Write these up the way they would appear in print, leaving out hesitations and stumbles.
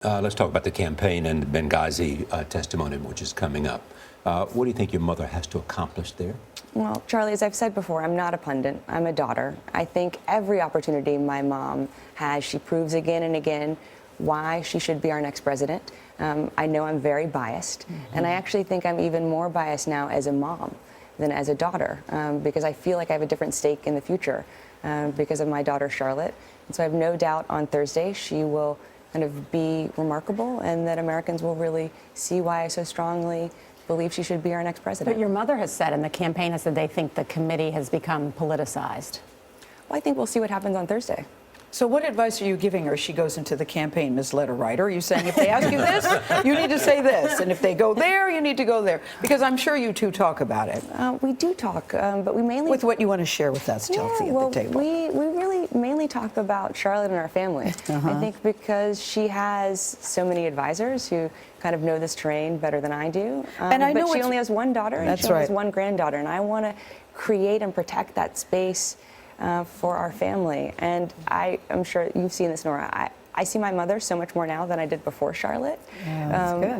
Let's talk about the campaign and Benghazi testimony, which is coming up. What do you think your mother has to accomplish there? Well, Charlie, as I've said before, I'm not a pundit. I'm a daughter. I think every opportunity my mom has, she proves again and again why she should be our next president. I know I'm very biased, and I actually think I'm even more biased now as a mom than as a daughter, because I feel like I have a different stake in the future because of my daughter, Charlotte. And so I have no doubt on Thursday she will kind of be remarkable, and that Americans will really see why I so strongly believe she should be our next president. But your mother has said, and the campaign has said, they think the committee has become politicized. Well, I think we'll see what happens on Thursday. So what advice are you giving her as she goes into the campaign, Ms. Letter Writer? Are you saying if they ask you this, you need to say this, and if they go there, you need to go there? Because I'm sure you two talk about it. We do talk, but we mainly... With what you want to share with us, Chelsea, at the table. We really mainly talk about Charlotte and our family. I think because she has so many advisors who kind of know this terrain better than I do. And I know but she only has one daughter, and she only has one granddaughter, and I want to create and protect that space for our family. And I'm sure you've seen this, Nora. I see my mother so much more now than I did before Charlotte,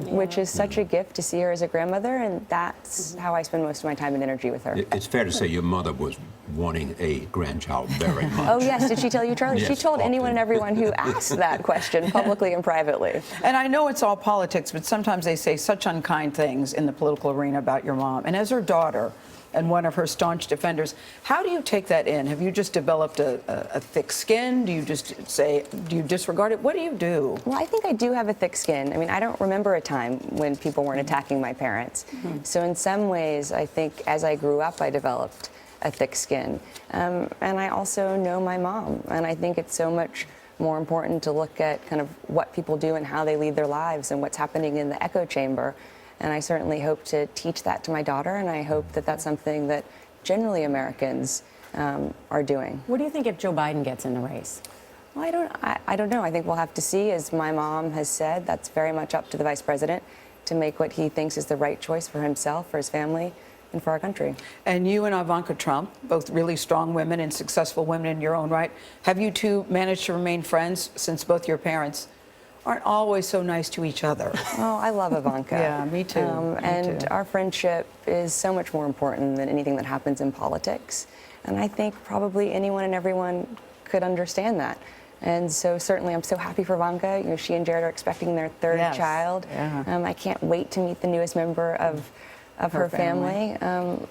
which is such a gift to see her as a grandmother, and that's how I spend most of my time and energy with her. It's fair to say your mother was wanting a grandchild very much. Oh, yes. Did she tell you, Charlie? Yes, she told anyone and everyone who asked that question, publicly and privately. And I know it's all politics, but sometimes they say such unkind things in the political arena about your mom. And as her daughter, and one of her staunch defenders, how do you take that in? Have you just developed a thick skin? Do you just say, do you disregard it? What do you do? Well, I think I do have a thick skin. I mean, I don't remember a time when people weren't attacking my parents. So in some ways, I think as I grew up, I developed a thick skin. And I also know my mom, and I think it's so much more important to look at kind of what people do and how they lead their lives and what's happening in the echo chamber. And I certainly hope to teach that to my daughter, and I hope that that's something that generally Americans are doing. What do you think if Joe Biden gets in the race? Well, I don't know. I think we'll have to see. As my mom has said, that's very much up to the vice president to make what he thinks is the right choice for himself, for his family, and for our country. And you and Ivanka Trump, both really strong women and successful women in your own right, have you two managed to remain friends since both your parents aren't always so nice to each other? Oh, I love Ivanka. Yeah, me too. And our friendship is so much more important than anything that happens in politics. And I think probably anyone and everyone could understand that. And so certainly I'm so happy for Ivanka. You know, she and Jared are expecting their third child. Yeah. I can't wait to meet the newest member of her family.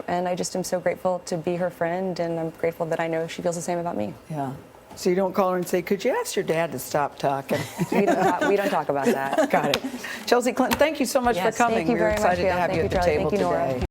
And I just am so grateful to be her friend, and I'm grateful that I know she feels the same about me. Yeah. So you don't call her and say, could you ask your dad to stop talking? We don't talk about that. Got it. Chelsea Clinton, thank you so much for coming. Thank you very much. We're excited to have you at the table today.